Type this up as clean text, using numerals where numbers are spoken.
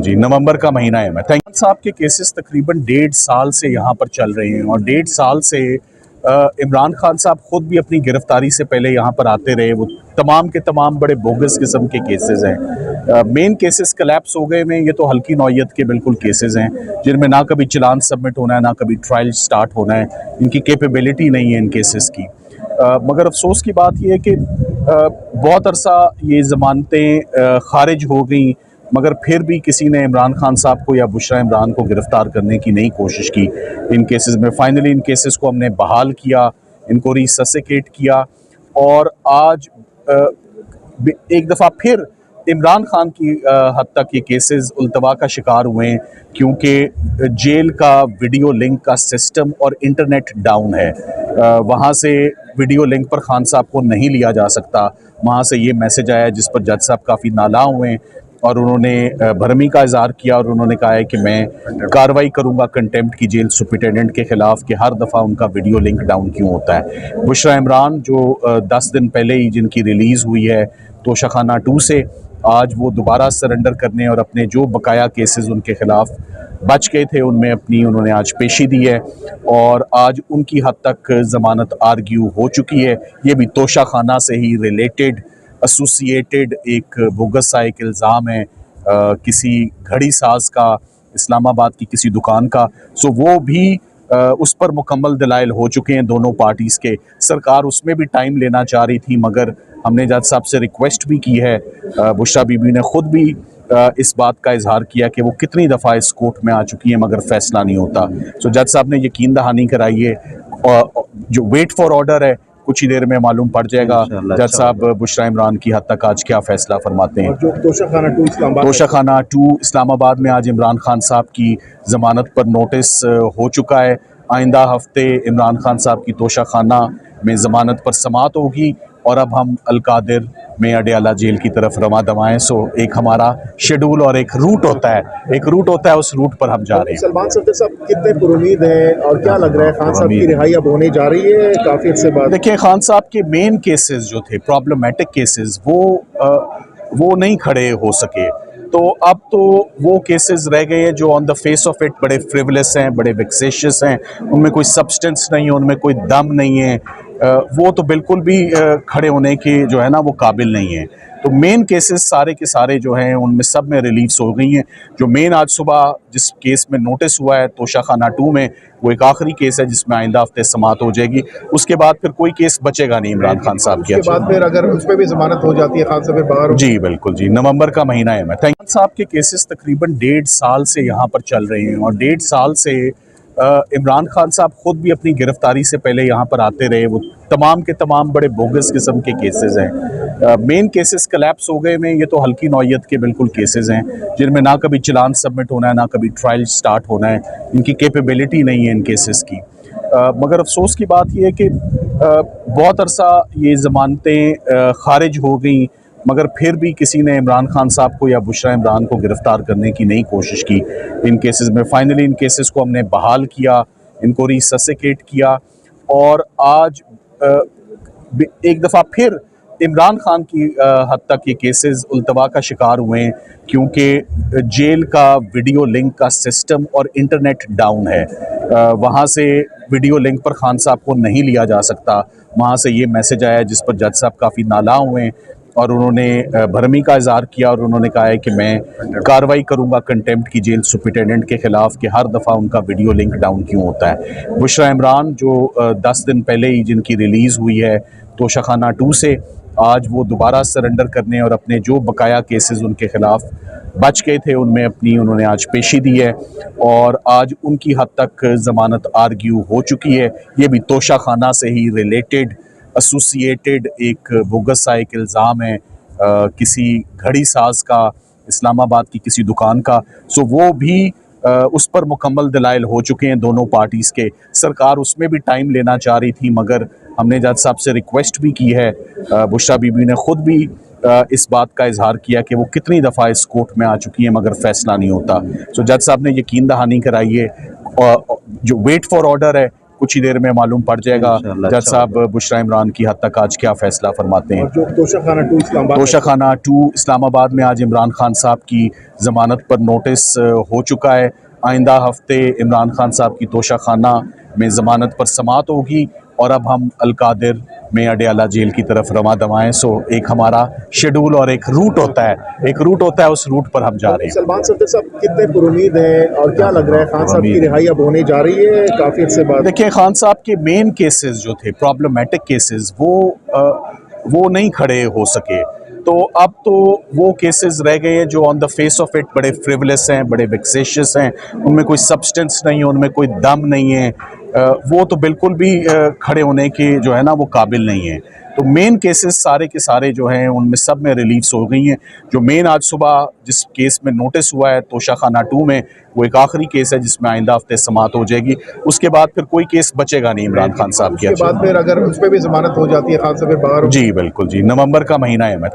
जी, नवंबर का महीना है। मैं थैंक साहब के केसेस तकरीबन 1.5 साल से यहाँ पर चल रहे हैं और 1.5 साल से इमरान खान साहब खुद भी अपनी गिरफ्तारी से पहले यहाँ पर आते रहे। वो तमाम के तमाम बड़े बोगस किस्म के केसेस हैं। मेन केसेस कलेप्स हो गए में, ये तो हल्की नौयत के बिल्कुल केसेस हैं जिनमें ना कभी चलान सबमिट होना है, ना कभी ट्रायल स्टार्ट होना है। इनकी कैपेबिलिटी नहीं है इन केसेस की। मगर अफसोस की बात यह है कि बहुत अरसा ये ज़मानतें खारिज हो गई, मगर फिर भी किसी ने इमरान खान साहब को या बुशरा इमरान को गिरफ़्तार करने की नहीं कोशिश की इन केसेस में। फाइनली इन केसेस को हमने बहाल किया, इनको रिससिकेट किया और आज एक दफ़ा फिर इमरान खान की हद तक ये केसेस उल्तवा का शिकार हुए हैं, क्योंकि जेल का वीडियो लिंक का सिस्टम और इंटरनेट डाउन है। वहाँ से वीडियो लिंक पर खान साहब को नहीं लिया जा सकता। वहाँ से ये मैसेज आया जिस पर जज साहब काफ़ी नाला हुए और उन्होंने भरमी का इजहार किया और उन्होंने कहा है कि मैं कार्रवाई करूंगा कंटेम्प्ट की जेल सुपरिटेंडेंट के खिलाफ कि हर दफ़ा उनका वीडियो लिंक डाउन क्यों होता है। बुशरा इमरान जो 10 दिन पहले ही जिनकी रिलीज़ हुई है तोशाखाना 2 से, आज वो दोबारा सरेंडर करने और अपने जो बकाया केसेस उनके खिलाफ बच गए थे उनमें अपनी उन्होंने आज पेशी दी है और आज उनकी हद तक ज़मानत आर्ग्यू हो चुकी है। ये भी तोशाखाना से ही रिलेटेड एसोसिएटेड एक बोगस सा एक इल्ज़ाम है किसी घड़ी साज का, इस्लामाबाद की किसी दुकान का। सो वो भी उस पर मुकम्मल दलाइल हो चुके हैं दोनों पार्टीज़ के। सरकार उसमें भी टाइम लेना चाह रही थी, मगर हमने जज साहब से रिक्वेस्ट भी की है। बुशरा बीबी ने खुद भी इस बात का इजहार किया कि वो कितनी दफ़ा इस कोर्ट में आ चुकी हैं मगर फैसला नहीं होता। सो जज साहब ने यकीन दहानी कराई है और जो वेट फॉर ऑर्डर है कुछ ही देर में मालूम पड़ जाएगा जज साहब बुशरा इमरान की हद तक आज क्या फैसला फरमाते हैं। जो तोशाखाना 2 इस्लामाबाद में आज इमरान खान साहब की ज़मानत पर नोटिस हो चुका है। आइंदा हफ्ते इमरान खान साहब की तोशाखाना में ज़मानत पर समाअत होगी और अब हम अलकादिर में अडयाला जेल की तरफ रवा दवाएं। सो एक हमारा शेड्यूल और एक रूट होता है, उस रूट पर हम जा रहे हैं। सलमान सफदर साहब कितने पुरुमीद हैं और क्या लग रहा है खान साहब की रिहाई अब होने जा रही है काफ़ी अर्से बाद? देखिए, खान साहब के मेन केसेस जो थे प्रॉब्लमेटिक केसेस वो नहीं खड़े हो सके, तो अब तो वो केसेस रह गए हैं जो on the face of it बड़े फ्रिवलेस हैं, बड़े वेक्सेशियस हैं, उनमें कोई सब्सटेंस नहीं है, उनमें कोई दम नहीं है। वो तो बिल्कुल भी खड़े होने के जो है ना वो काबिल नहीं है। तो मेन केसेस सारे के सारे जो हैं उनमें सब में रिलीज हो गई हैं। जो मेन आज सुबह जिस केस में नोटिस हुआ है तोशाखाना 2 में, वो एक आखिरी केस है जिसमें आइंदा हफ्ते समाअत हो जाएगी। उसके बाद फिर कोई केस बचेगा नहीं इमरान खान साहब की। उसके बाद फिर अगर उस पर भी जमानत हो जाती है खान साहब बाहर? जी बिल्कुल जी, नवंबर का महीना है। मैं थैंक साहब के केसेस तकरीबन 1.5 साल से यहाँ पर चल रहे हैं और 1.5 साल से इमरान खान साहब खुद भी अपनी गिरफ्तारी से पहले यहाँ पर आते रहे। वो तमाम के तमाम बड़े बोगस किस्म के केसेस हैं। मेन केसेस कलेप्स हो गए में, ये तो हल्की नौयत के बिल्कुल केसेस हैं जिनमें ना कभी चलान सबमिट होना है, ना कभी ट्रायल स्टार्ट होना है। इनकी कैपेबिलिटी नहीं है इन केसेस की। मगर अफसोस की बात यह है कि बहुत अरसा ये ज़मानतें खारिज हो गई, मगर फिर भी किसी ने इमरान खान साहब को या बुशरा इमरान को गिरफ़्तार करने की नहीं कोशिश की इन केसेस में। फाइनली इन केसेस को हमने बहाल किया, इनको रिससिकेट किया और आज एक दफ़ा फिर इमरान खान की हद तक ये केसेस उल्तवा का शिकार हुए हैं, क्योंकि जेल का वीडियो लिंक का सिस्टम और इंटरनेट डाउन है। वहाँ से वीडियो लिंक पर खान साहब को नहीं लिया जा सकता। वहाँ से ये मैसेज आया जिस पर जज साहब काफ़ी नाला हुए और उन्होंने भरमी का इजहार किया और उन्होंने कहा है कि मैं कार्रवाई करूंगा कंटेम्प्ट की जेल सुपरिटेंडेंट के खिलाफ कि हर दफ़ा उनका वीडियो लिंक डाउन क्यों होता है। बुशरा इमरान जो 10 दिन पहले ही जिनकी रिलीज़ हुई है तोशाखाना 2 से, आज वो दोबारा सरेंडर करने और अपने जो बकाया केसेस उनके खिलाफ बच गए थे उनमें अपनी उन्होंने आज पेशी दी है और आज उनकी हद तक ज़मानत आर्ग्यू हो चुकी है। ये भी तोशाखाना से ही रिलेटेड एसोसिएटेड एक बोगस सा एक इल्ज़ाम है किसी घड़ी साज का, इस्लामाबाद की किसी दुकान का। सो वो भी उस पर मुकम्मल दलाइल हो चुके हैं दोनों पार्टीज़ के। सरकार उसमें भी टाइम लेना चाह रही थी, मगर हमने जज साहब से रिक्वेस्ट भी की है। बुशरा बीबी ने खुद भी इस बात का इजहार किया कि वो कितनी दफ़ा इस कोर्ट में आ चुकी हैं मगर फैसला नहीं होता। सो जज साहब ने यकीन दहानी कराई है और जो वेट फॉर ऑर्डर है कुछ ही देर में मालूम पड़ जाएगा जज साहब बुशरा इमरान की हद तक आज क्या फैसला फरमाते हैं। और जो तोशाखाना 2 इस्लामाबाद तोशाखाना 2 इस्लामाबाद में आज इमरान खान साहब की ज़मानत पर नोटिस हो चुका है। आइंदा हफ्ते इमरान खान साहब की तोशाखाना में ज़मानत पर समाअत होगी और अब हम अलकादिर में अडयाला जेल की तरफ रवा दवाएं। सो एक हमारा शेड्यूल और एक रूट होता है, उस रूट पर हम जा रहे हैं। सलमान सफदर साहब कितने पुरुमीद हैं और क्या लग रहा है खान साहब की रिहाई अब होने जा रही है काफी अरसे बाद? देखिए, खान साहब के मेन केसेस जो थे, प्रॉब्लमेटिक केसेस, वो नहीं खड़े हो सके। तो अब तो वो केसेस रह गए हैं जो on the face of it बड़े फ्रिवलेस हैं, बड़े वेक्सेशियस हैं, उनमें कोई सब्सटेंस नहीं है, उनमें कोई दम नहीं है, वो तो बिल्कुल भी खड़े होने के जो है ना वो काबिल नहीं है। तो मेन केसेस सारे के सारे जो हैं उनमें सब में रिलीफ्स हो गई हैं। जो मेन आज सुबह जिस केस में नोटिस हुआ है तोशाखाना 2 में, वो एक आखिरी केस है जिसमें आइंदा हफ्ते समाअत हो जाएगी। उसके बाद फिर कोई केस बचेगा नहीं इमरान खान साहब की। उसके बाद फिर अगर उस पर भी जमानत हो जाती है खान साहब फिर बाहर? जी बिल्कुल जी, नवंबर का महीना है। मैं